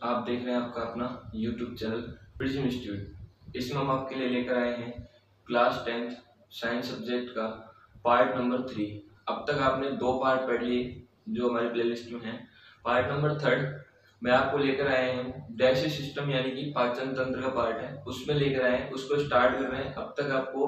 आप देख रहे हैं आपका अपना YouTube चैनल प्रिज्म इंस्टीट्यूट। इसमें हम आपके लिए लेकर आए हैं क्लास 10th साइंस सब्जेक्ट का पार्ट नंबर 3। अब तक आपने 2 पार्ट पढ़ लिए जो हमारे प्लेलिस्ट में हैं। पार्ट नंबर 3 मैं आपको लेकर आए हैं डाइजेस्टिव सिस्टम यानी कि पाचन तंत्र का पार्ट है, उसमें लेकर आए हैं, उसको स्टार्ट कर रहे हैं। अब तक आपको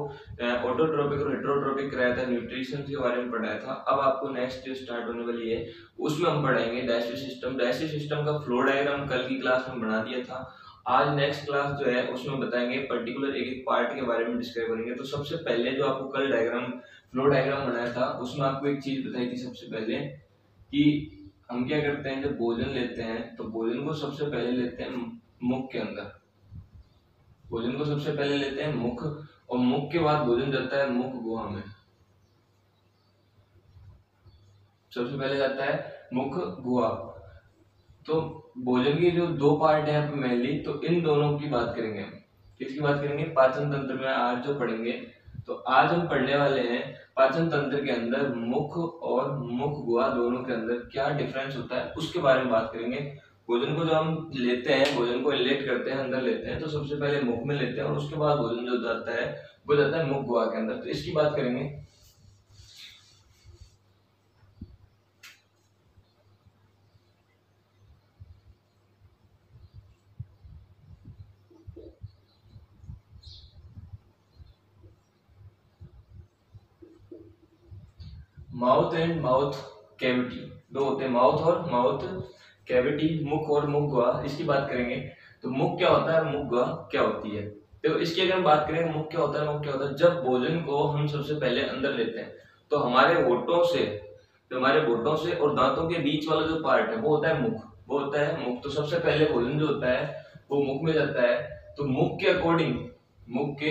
ऑटोट्रोपिक और हेटेरोट्रोपिक कराया था, न्यूट्रिशन के बारे में पढ़ाया था। अब आपको नेक्स्ट जो स्टार्ट होने वाली है उसमें हम पढ़ाएंगे डाइजेस्टिव सिस्टम। डाइजेस्टिव सिस्टम का फ्लो डायग्राम कल की क्लास में बना दिया था। आज नेक्स्ट क्लास जो है उसमें बताएंगे पर्टिकुलर एक एक पार्ट के बारे में डिस्क्राइब करेंगे। तो सबसे पहले जो आपको कल डायग्राम फ्लो डायग्राम बनाया था उसमें आपको एक चीज बताई थी सबसे पहले कि हम क्या करते हैं, जब भोजन लेते हैं तो भोजन को सबसे पहले लेते हैं मुख के अंदर। भोजन को सबसे पहले लेते हैं मुख, और मुख के बाद भोजन जाता है मुख गुहा में। सबसे पहले जाता है मुख गुहा। तो भोजन के जो 2 पार्ट है मेनली, तो इन दोनों की बात करेंगे हम। किसकी बात करेंगे? पाचन तंत्र में आज जो पढ़ेंगे। तो आज हम पढ़ने वाले हैं पाचन तंत्र के अंदर मुख और मुख गुहा दोनों के अंदर क्या डिफरेंस होता है उसके बारे में बात करेंगे। भोजन को जो हम लेते हैं, भोजन को इनलेट करते हैं, अंदर लेते हैं, तो सबसे पहले मुख में लेते हैं और उसके बाद भोजन जो जाता है वो जाता है मुख गुहा के अंदर। तो इसकी बात करेंगे। माउथ एंड माउथ कैविटी दो होते हैं, माउथ और माउथ कैविटी, मुख और मुख गुहा। इसकी बात करेंगे। तो मुख क्या होता है, मुख गुहा क्या होती है। तो इसकी अगर हम बात करें मुख क्या होता है, मुख क्या होता है, जब भोजन को हम सबसे पहले अंदर लेते हैं तो हमारे होठों से और दांतों के बीच वाला जो पार्ट है वो होता है मुख, वो होता है मुख। तो सबसे पहले भोजन जो होता है वो मुख में जाता है। तो मुख के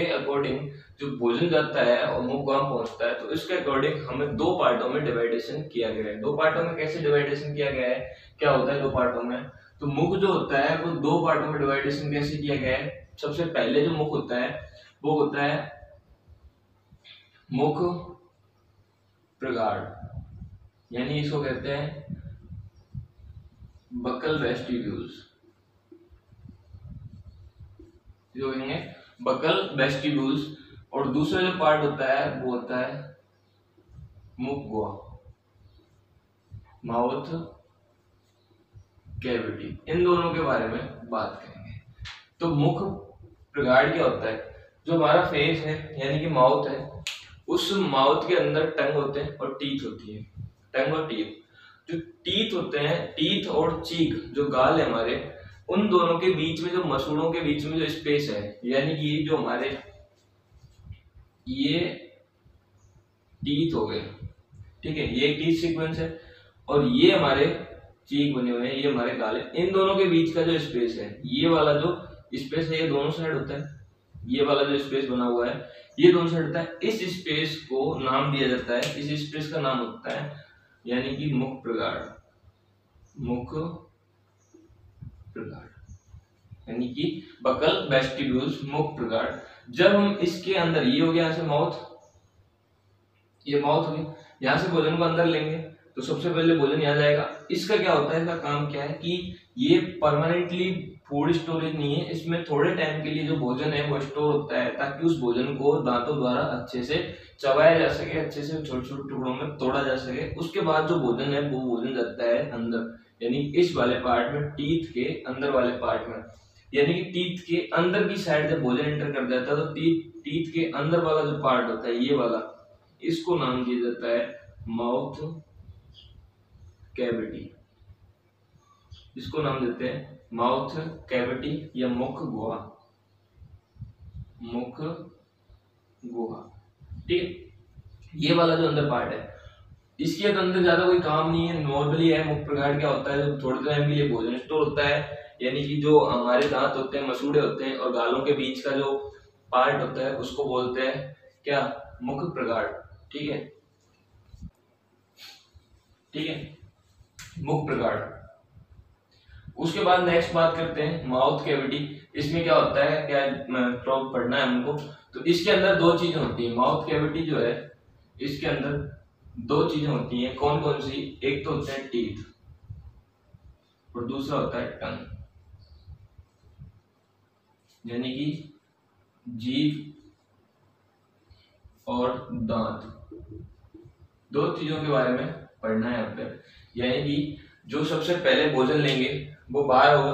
अकॉर्डिंग जो भोजन जाता है और मुख गुहा पहुंचता है, तो इसके अकॉर्डिंग हमें 2 पार्टों में डिवाइडेशन किया गया है। 2 पार्टों में कैसे डिवाइडेशन किया गया है, क्या होता है 2 पार्टों में? तो मुख जो होता है वो 2 पार्टों में डिवाइडेशन कैसे किया गया है। सबसे पहले जो मुख होता है वो होता है मुख प्रगाढ़, यानी इसको कहते हैं बकल वेस्टिब्यूल्स। जो कहेंगे बकल वेस्टिब्यूल्स। और दूसरा जो पार्ट होता है वो होता है मुख गुहा, माउथ कैविटी। इन दोनों के बारे में बात करेंगे। तो मुख प्रगाढ़ क्या होता है? जो हमारा फेस है यानी कि माउथ है, उस माउथ के अंदर टंग होते हैं और टीथ होती है। टंग और टीथ, जो टीथ होते हैं, टीथ और चीक जो गाल है हमारे, उन दोनों के बीच में जो मसूड़ों के बीच में जो स्पेस है, यानी कि जो हमारे ये टीथ हो गए, ठीक है, ये टीथ सीक्वेंस है और ये हमारे चीक बने हुए हैं, ये हमारे गाल है। इन दोनों के बीच का जो स्पेस है, ये वाला जो स्पेस है ये दोनों साइड होता है। ये वाला जो स्पेस बना हुआ है ये दोनों साइड होता है। इस स्पेस को नाम दिया जाता है, इस स्पेस का नाम होता है यानी कि मुख प्रगाढ़। मुख प्रगाढ़ यानी कि बकल वेस्टिब्यूल्स, मुख प्रगाढ़। जब हम इसके अंदर, ये हो गया यहाँ से माउथ, ये माउथ हो गया, यहाँ से भोजन को अंदर लेंगे तो सबसे पहले भोजन यहाँ जाएगा। इसका क्या होता है, इसका काम क्या है कि ये परमानेंटली फूड स्टोरेज नहीं है, इसमें थोड़े टाइम के लिए जो भोजन है वो स्टोर होता है ताकि उस भोजन को दांतों द्वारा अच्छे से चबाया जा सके, अच्छे से छोटे छोटे टुकड़ों में तोड़ा जा सके। उसके बाद जो भोजन है वो भोजन जाता है अंदर, यानी इस वाले पार्ट में, टीथ के अंदर वाले पार्ट में। यानी कि टीथ के अंदर की साइड जब भोजन एंटर कर जाता है तो टीथ के अंदर वाला जो पार्ट होता है ये वाला, इसको नाम दिया जाता है माउथ कैविटी। इसको नाम देते हैं माउथ कैविटी या मुख गुहा। मुख गुहा, ठीक। ये वाला जो अंदर पार्ट है इसके अंदर ज्यादा कोई काम नहीं है, नॉर्मली है। मुख प्रगाढ़ क्या होता है, जब थोड़े टाइम के लिए भोजन स्टोर होता है, यानी कि जो हमारे दांत होते हैं, मसूड़े होते हैं और गालों के बीच का जो पार्ट होता है उसको बोलते हैं क्या, मुख प्रगाढ़, ठीक है, ठीक है, मुख प्रगाढ़। उसके बाद नेक्स्ट बात करते हैं माउथ कैविटी। इसमें क्या होता है, क्या तो पढ़ना है हमको। तो इसके अंदर 2 चीजें होती है, माउथ कैविटी जो है इसके अंदर 2 चीजें होती हैं। कौन कौन सी? एक तो होता है टीथ और दूसरा होता है टंग। यानी कि जीभ और दांत, दो चीजों के बारे में पढ़ना है यहाँ पे। यानी कि जो सबसे पहले भोजन लेंगे वो बाहर होगा,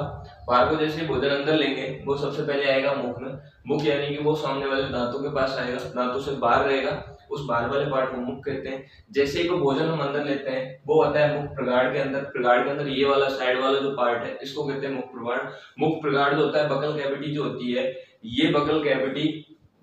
बाहर को जैसे भोजन अंदर लेंगे वो सबसे पहले आएगा मुख में। मुख यानी कि वो सामने वाले दांतों के पास आएगा, दांतों से बाहर रहेगा, उस बाहर वाले पार्ट को मुख कहते हैं। जैसे ही वो भोजन हम अंदर लेते हैं वो आता है मुख प्रगाढ़ के अंदर। प्रगाढ़ के अंदर ये वाला साइड वाला जो पार्ट है इसको कहते हैं मुख प्रगाढ़। मुख प्रगाढ़ जो होता है, बकल कैविटी जो होती है, ये बकल कैविटी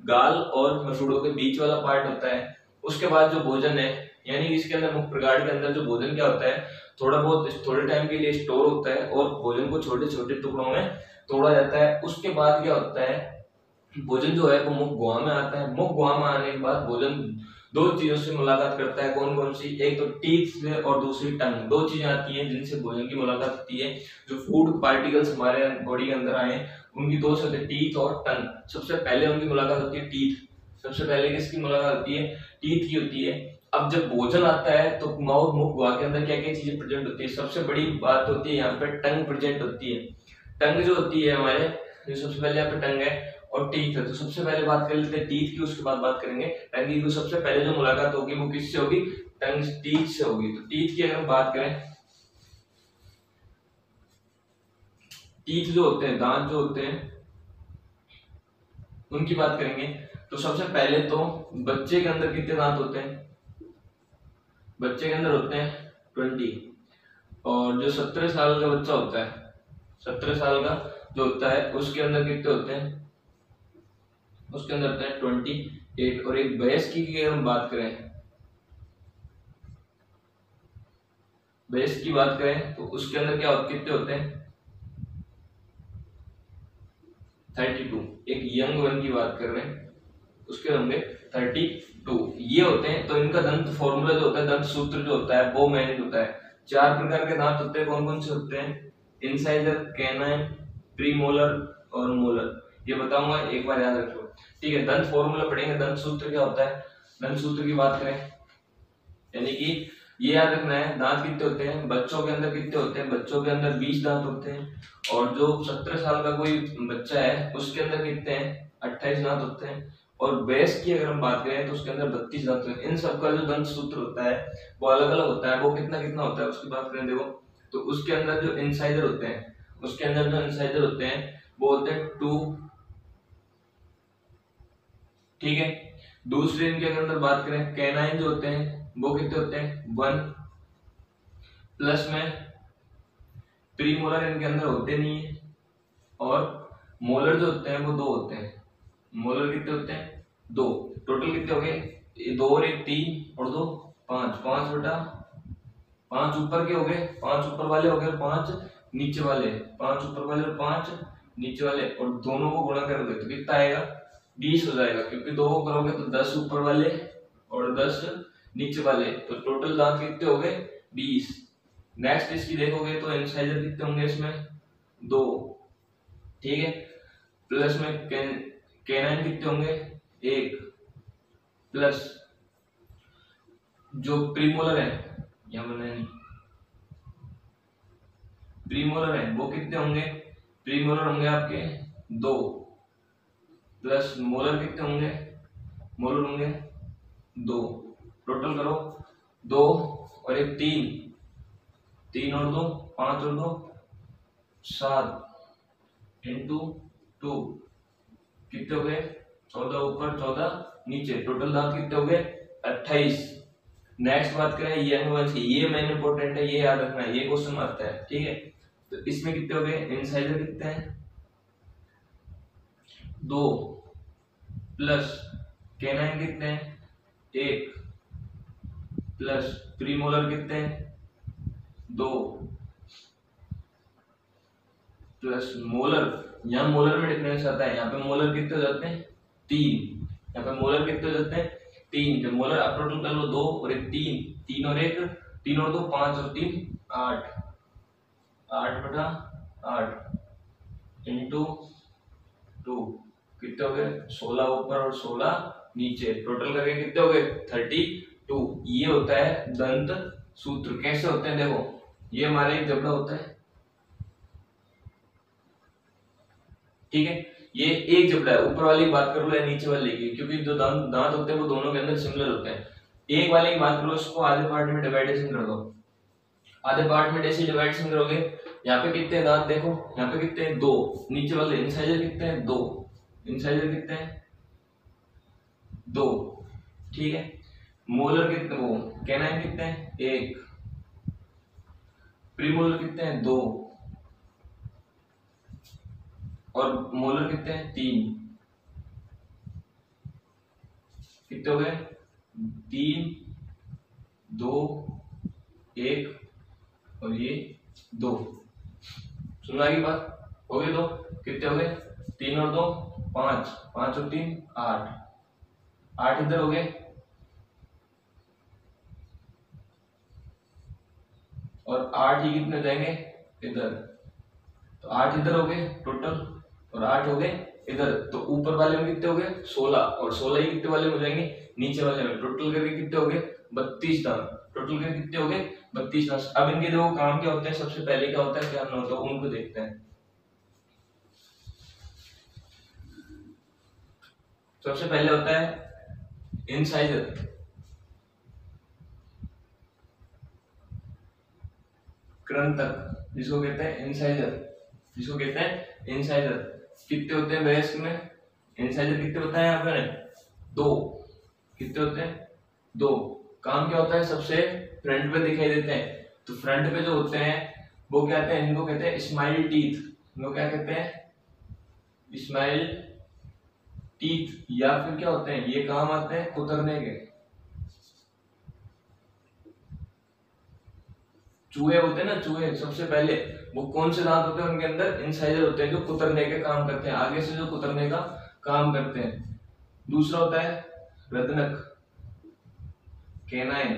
गाल और मसूड़ों के बीच वाला पार्ट होता है। उसके बाद जो भोजन है, यानी कि इसके अंदर मुख प्रगाढ़ के अंदर जो भोजन क्या होता है, थोड़ा बहुत थोड़े टाइम के लिए स्टोर होता है और भोजन को छोटे छोटे टुकड़ों में तोड़ा जाता है। उसके बाद क्या होता है, भोजन जो है वो मुख गुहा में आता है। मुख गुहा में आने के बाद भोजन दो चीजों से मुलाकात करता है। कौन कौन सी? एक तो टीथ से और दूसरी टंग। दो चीजें आती हैं जिनसे भोजन की मुलाकात होती है। जो फूड पार्टिकल्स हमारे बॉडी के अंदर आए उनकी दो शब्द है, टीथ और टंग। सबसे पहले उनकी मुलाकात होती है टीथ। सबसे पहले किसकी मुलाकात होती है? टीथ की होती है। अब जब भोजन आता है तो माउथ मुख गुहा के अंदर क्या क्या चीजें प्रेजेंट होती है? सबसे बड़ी बात होती है यहाँ पे टंग प्रेजेंट होती है। टंग जो होती है हमारे, जो सबसे पहले यहाँ पे टंग है और टीथ है। तो सबसे पहले बात कर लेते हैं टीथ की, उसके बाद बात करेंगे टंग की। तो सबसे पहले जो मुलाकात होगी वो किससे होगी? टंग टीथ से होगी। तो टीथ की अगर हम बात करें, टीथ जो होते हैं, दांत जो होते हैं, उनकी बात करेंगे तो सबसे पहले तो बच्चे के अंदर कितने दांत होते हैं? बच्चे के अंदर होते हैं 20। और जो 17 साल का बच्चा होता है, 17 साल का जो होता है उसके अंदर कितने होते हैं? उसके अंदर होते हैं 28। और एक वयस्क की अगर हम बात करें, वयस्क की बात करें तो उसके अंदर क्या कितने होते हैं? 32। एक यंग वन की बात कर रहे हैं, उसके होंगे 32 ये होते हैं। तो इनका दंत फॉर्मूला जो होता है, दंत सूत्र जो होता है वो मैनेज होता है। 4 प्रकार के दांत होते हैं। कौन कौन से होते हैं? इंसाइजर, कैनाइन, प्रीमोलर और मोलर। ये बताऊंगा, एक बार याद रखो, ठीक है। दंत फॉर्मूला पढ़ेंगे, दंत सूत्र क्या होता है। दंत सूत्र की बात करें यानी कि ये याद रखना है, दांत कितने होते हैं? बच्चों के अंदर कितने होते हैं? बच्चों के अंदर 20 दांत होते हैं। और जो 17 साल का कोई बच्चा है उसके अंदर कितने हैं? 28 दांत होते हैं। और वयस्क की अगर हम बात करें तो उसके अंदर 32 दांत होते हैं। इन सबका जो दंत सूत्र होता है वो अलग अलग होता है। वो कितना कितना होता है उसकी बात करें, देखो तो उसके अंदर जो इंसाइजर होते हैं, उसके अंदर जो इंसाइजर होते हैं वो होते हैं 2, ठीक है। दूसरे इनके अंदर बात करें, कैनाइन जो होते हैं वो कितने होते हैं? 1। प्लस में प्रीमोलर इनके अंदर होते नहीं है। और मोलर जो होते हैं वो 2 होते हैं। मोलर कितने होते हैं? 2। टोटल कितने हो गए? 2 और 1 3 और 2 5। 5 बटा 5 ऊपर के हो गए, 5 ऊपर वाले हो गए, 5 नीचे वाले, 5 ऊपर वाले और 5 नीचे वाले, और दोनों को गुणा करोगे तो कितना आएगा? 20 हो जाएगा। क्योंकि 2 को करोगे तो 10 ऊपर वाले और 10 नीचे वाले, तो टोटल दांत कितने हो गए? 20। नेक्स्ट इसकी देखोगे तो इंसाइजर कितने होंगे इसमें? 2, ठीक है। प्लस में कैनाइन कितने होंगे? 1। प्लस जो प्रीमोलर है, यहाँ बना नहीं, प्रीमोलर है वो कितने होंगे? प्रीमोलर होंगे आपके 2। प्लस मोलर कितने होंगे? मोलर होंगे 2। टोटल करो 2 और 1 3, 3 और 2 5 और 2 7 इंटू 2 कितने हो गए? 14 ऊपर 14 नीचे, टोटल दांत कितने हो गए? 28। नेक्स्ट बात करें यंग वंस की, ये मेन इंपॉर्टेंट है, ये याद रखना है, ये क्वेश्चन आता है, ठीक है। तो इसमें कितने हो गए? इंसाइजर कितने हैं? 2। प्लस कैनाइन कितने हैं? 1। प्लस प्रीमोलर कितने हैं? 2। प्लस मोलर, यहाँ मोलर में डिफरेंस आता है, यहाँ पे मोलर कितने हो जाते हैं? 3। यहाँ पे मोलर कितने हो जाते हैं? 3। जब मोलर आप टोटल कर लो 2 और 1 3, 3 और 1 3 और 2 5 और 3 8, 8 बटा 8 इंटू 2 कितने हो गए? 16 ऊपर और 16 नीचे, टोटल करके कितने हो गए? 32। ये होता है दंत सूत्र। कैसे होते हैं देखो, ये हमारे एक जबड़ा होता है, ठीक है। ये एक जबड़ा है, ऊपर वाले की बात कर लो या नीचे वाले की, क्योंकि जो दांत होते हैं वो दोनों के अंदर सिमिलर होते हैं। एक वाले की बात करो, उसको आधे पार्ट में डिवाइडेशन कर दो, आधे पार्ट में जैसे डिवाइडेशन करोगे, यहाँ पे कितने दांत देखो, यहाँ पे कितने हैं, 2, नीचे वाले इंसाइजर कितने हैं, 2, इंसाइजर कितने हैं, 2, ठीक है। मोलर कितने, वो कैनाइन कितने हैं, 1, प्रीमोलर कितने हैं, 2, और मोलर कितने हैं, 3, कितने हो गए, 3, 2, 1 और ये 2। सुना की बात, हो गए 2, कितने हो गए, 3 और 2 5, 5 और 3 8, 8 इधर हो गए, और 8 ही कितने जाएंगे इधर, तो 8 इधर हो गए टोटल, और 8 हो गए इधर, तो ऊपर वाले में कितने हो गए 16, और 16 ही कितने वाले में हो जाएंगे, नीचे वाले में, टोटल करके कितने हो गए 32 दांत, टोटल करके कितने हो गए 32 दांत। अब इनके दो काम क्या होते हैं, सबसे पहले क्या होता है, क्या ना होता है, उनको देखते हैं। सबसे पहले होता है इंसाइजर, कृंतक, जिसको कहते हैं इंसाइजर, जिसको कहते हैं इंसाइजर। कितने होते हैं वयस्क में, इंसाइजर कितने बताए यहाँ पे, 2, कितने होते हैं 2। काम क्या होता है, सबसे फ्रंट पे दिखाई देते हैं, तो फ्रंट पे जो होते हैं वो क्या कहते हैं, इनको कहते हैं स्माइल टीथ, इनको क्या कहते हैं, स्माइल टीथ, या फिर क्या होते हैं, ये काम आते हैं कुतरने के, चूहे होते हैं ना, चूहे सबसे पहले वो कौन से दांत होते हैं, उनके अंदर इंसाइजर होते हैं जो कुतरने के काम करते हैं, आगे से जो कुतरने का काम करते हैं। दूसरा होता है रदनक, कैनाइन,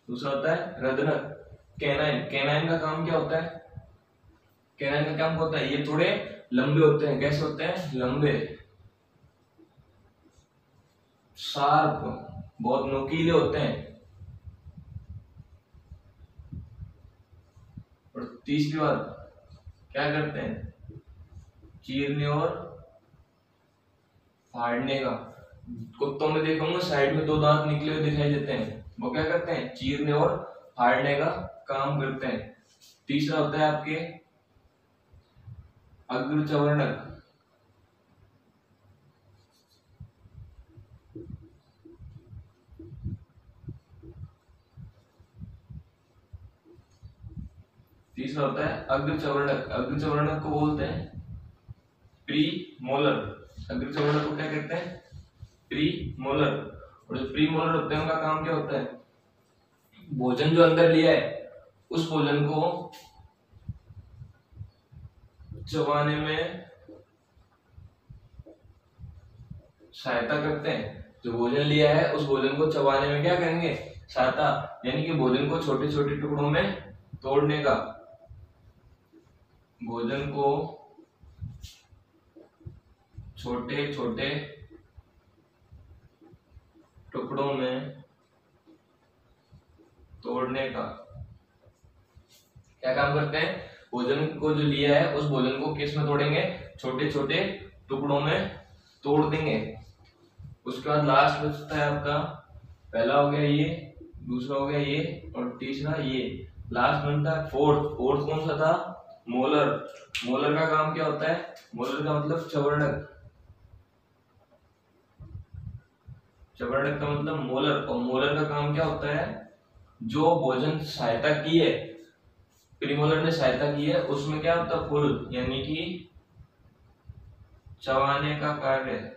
दूसरा होता है रदनक, कैनाइन। कैनाइन का काम क्या होता है, कैनाइन का काम होता है, ये थोड़े लंबे होते हैं, कैसे होते हैं, लंबे, शार्प, बहुत नुकीले होते हैं। और तीसरी बात क्या करते हैं, चीरने और फाड़ने का। कुत्तों में देखोगे साइड में 2 दांत निकले हुए दिखाई देते हैं, वो क्या करते हैं, चीरने और फाड़ने का काम करते हैं। तीसरा होता है आपके अग्रचवर्णक, तीसरा होता है अग्रचवर्णक, अग्रचवर्णक को बोलते हैं प्री मोलर, अग्रचवर्णक को क्या कहते हैं, प्री मोलर। और जो प्री मोलर होते हैं उनका काम क्या होता है, भोजन जो अंदर लिया है उस भोजन को चबाने में सहायता करते हैं, जो भोजन लिया है उस भोजन को चबाने में क्या करेंगे, सहायता, यानी कि भोजन को छोटे छोटे टुकड़ों में तोड़ने का, भोजन को छोटे छोटे टुकड़ों में तोड़ने का क्या काम करते हैं, भोजन को जो लिया है उस भोजन को किस में तोड़ेंगे, छोटे छोटे टुकड़ों में तोड़ देंगे। उसके बाद लास्ट बचता है आपका, पहला हो गया ये, दूसरा हो गया ये, और तीसरा ये, लास्ट बनता है फोर्थ। फोर्थ कौन सा था, मोलर। मोलर का काम क्या होता है, मोलर का मतलब चवर्णक, चवर्णक का मतलब मोलर, और मोलर का काम क्या होता है, जो भोजन सहायता की है, प्रीमोलर ने सहायता की है, उसमें क्या होता है, फुल, यानी कि चबाने का कार्य,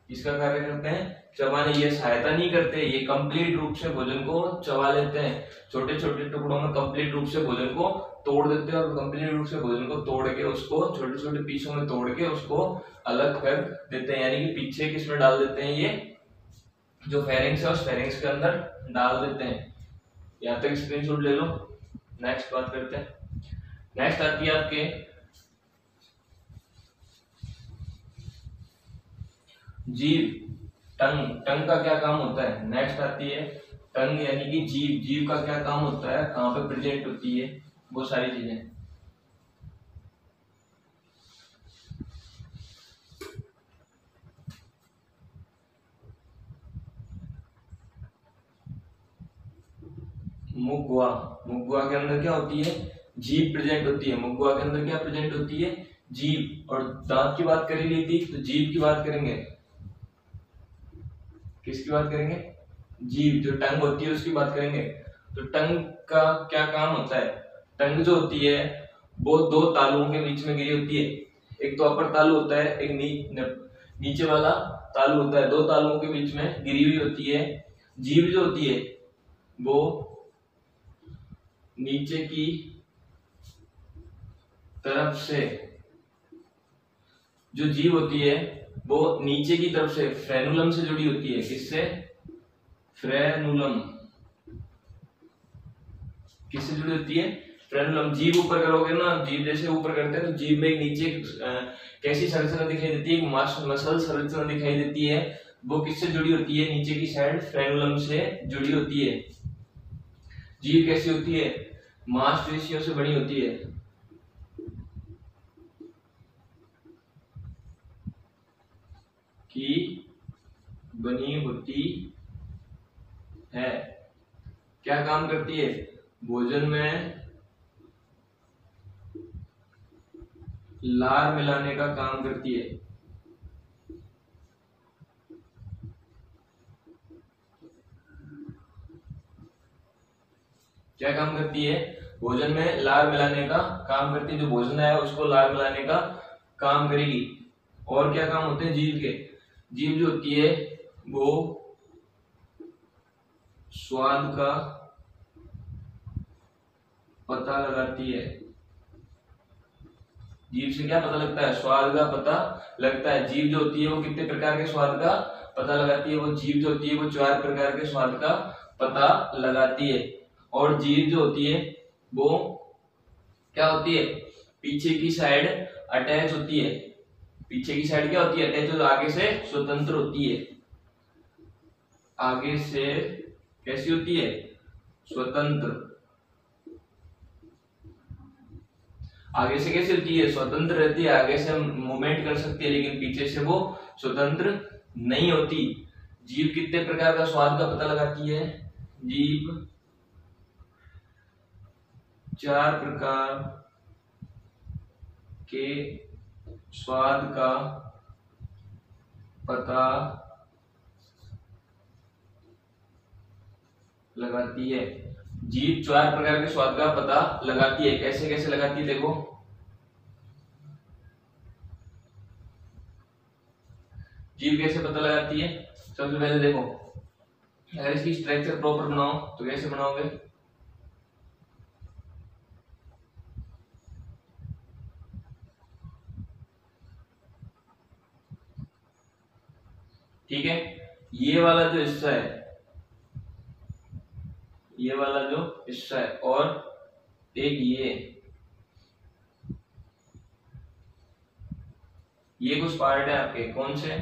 इसका कार्य करते हैं चबाने। ये सहायता नहीं करते, ये कंप्लीट रूप से भोजन को चबा लेते हैं, छोटे छोटे टुकड़ों में कंप्लीट रूप से भोजन को तोड़ देते हैं, और कंप्लीट रूप से भोजन को तोड़ के उसको छोटे छोटे पीसों में तोड़ के उसको अलग कर देते हैं, यानी कि पीछे किसमें डाल देते हैं, ये जो फेरिंग्स है उस फेरिंग्स के अंदर डाल देते हैं। यहाँ तक स्क्रीनशॉट ले लो। नेक्स्ट बात करते हैं, नेक्स्ट आती है आपके जीभ, टंग। टंग का क्या काम होता है, नेक्स्ट आती है टंग, यानी कि जीभ। जीभ का क्या काम होता है, कहाँ पे प्रेजेंट होती है, वो सारी चीजें। मुगवा, मुगवा के अंदर क्या होती है, जीभ प्रेजेंट होती है। मुगवा के अंदर क्या प्रेजेंट होती है, जीभ। और दांत की बात करी ली थी तो जीभ की बात करेंगे, किसकी बात करेंगे, जीभ, जो टंग होती है उसकी बात करेंगे। तो टंग का क्या काम होता है, टंग जो होती है वो दो तालुओं के बीच में गिरी होती है। एक तो अपर तालु होता है, एक नीचे वाला तालु होता है, दो तालुओं के बीच में गिरी हुई होती है। जीभ जो होती है वो नीचे की तरफ से, जो जीभ होती है वो नीचे की तरफ से फ्रेनुलम से जुड़ी होती है। किससे, फ्रेनुलम, किससे जुड़ी होती है, फ्रेनुलम। जीभ ऊपर करोगे ना, जीभ जैसे ऊपर करते हैं तो जीभ में नीचे कैसी संरचना दिखाई देती है, मसल संरचना दिखाई देती है। वो किससे जुड़ी होती है, नीचे की साइड फ्रेनुलम से जुड़ी होती है। जीभ कैसी होती है, मांसपेशियों से बनी होती है। की बनी होती है। क्या काम करती है, भोजन में लार मिलाने का काम करती है। क्या काम करती है, भोजन में लार मिलाने का काम करती है। जो भोजन है उसको लार मिलाने का काम करेगी। और क्या काम होते हैं जीभ के, जीभ जो होती है वो स्वाद का पता लगाती है। जीभ से क्या पता लगता है, स्वाद का पता लगता है। जीभ जो होती है वो कितने प्रकार के स्वाद का पता लगाती है, वो जीभ जो होती है वो 4 प्रकार के स्वाद का पता लगाती है। और जीभ जो होती है वो क्या होती है, पीछे की साइड अटैच होती है। पीछे की साइड क्या होती है, अटैच, जो आगे से स्वतंत्र होती है। आगे से कैसी होती है, स्वतंत्र। आगे से कैसी होती है, स्वतंत्र रहती है। आगे से मूवमेंट कर सकती है लेकिन पीछे से वो स्वतंत्र नहीं होती। जीभ कितने प्रकार का स्वाद का पता लगाती है, जीभ 4 प्रकार के स्वाद का पता लगाती है। जीभ 4 प्रकार के स्वाद का पता लगाती है। कैसे कैसे लगाती है, देखो। जीभ कैसे पता लगाती है, सबसे पहले देखो, अगर इसकी स्ट्रक्चर प्रॉपर बनाओ तो कैसे बनाओगे, ठीक है। ये वाला जो हिस्सा है, ये वाला जो हिस्सा है, और एक ये कुछ पार्ट है आपके, कौन से,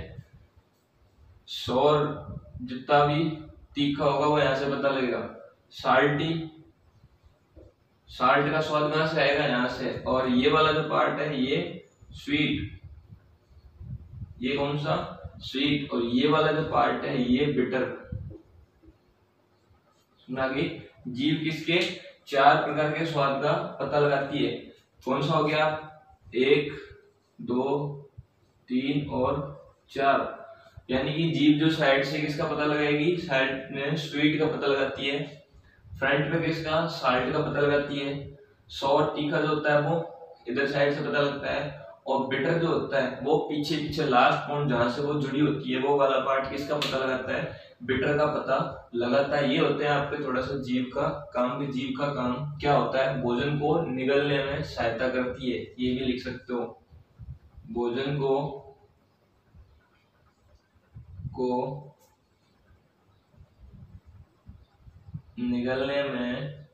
शोर, जितना भी तीखा होगा वो यहां से पता लगेगा। साल्टी, साल्ट का स्वाद कहां से आएगा, यहां से। और ये वाला जो पार्ट है ये स्वीट, ये कौन सा, स्वीट। और ये वाला जो पार्ट है ये बिटर। सुना कि जीभ किसके 4 प्रकार के स्वाद का पता लगाती है। कौन सा हो गया, 1, 2, 3 और 4। यानी कि जीभ जो साइड से किसका पता लगाएगी, साइड में स्वीट का पता लगाती है, फ्रंट में किसका, साल्ट का पता लगाती है। सॉर, तीखा जो होता है वो इधर साइड से पता लगता है। और बिटर जो होता है वो पीछे पीछे लास्ट पॉइंट जहां से वो जुड़ी होती है वो वाला पार्ट किसका पता लगाता है, बिटर का पता लगाता है। ये होते हैं आपके थोड़ा सा जीभ का काम। कि जीभ का काम क्या होता है, भोजन को निगलने में सहायता करती है। ये भी लिख सकते हो, भोजन को निगलने में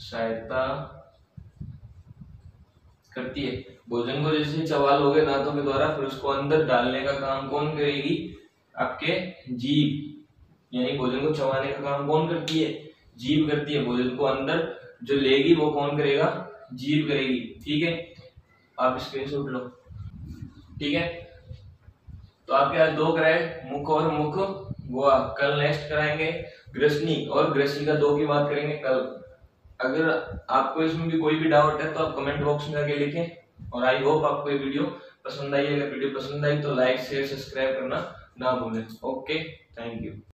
सहायता करती है। भोजन को जैसे चबा लोगे दांतों के द्वारा, फिर उसको अंदर डालने का काम कौन करेगी, आपके जीभ। यानी भोजन को चबाने का काम कौन करती है, जीभ करती है। भोजन को अंदर जो लेगी वो कौन करेगा, जीभ करेगी। ठीक है, आप स्क्रीनशॉट लो। ठीक है, तो आपके आज 2 ग्रह, मुख और मुख वो कल नेक्स्ट कराएंगे। ग्रसनी और ग्रसिका 2 की बात करेंगे कल। अगर आपको इसमें भी कोई भी डाउट है तो आप कमेंट बॉक्स में आके लिखें। और आई होप आपको ये वीडियो पसंद आई। अगर वीडियो पसंद आई तो लाइक शेयर सब्सक्राइब करना ना भूलें। Okay, thank you.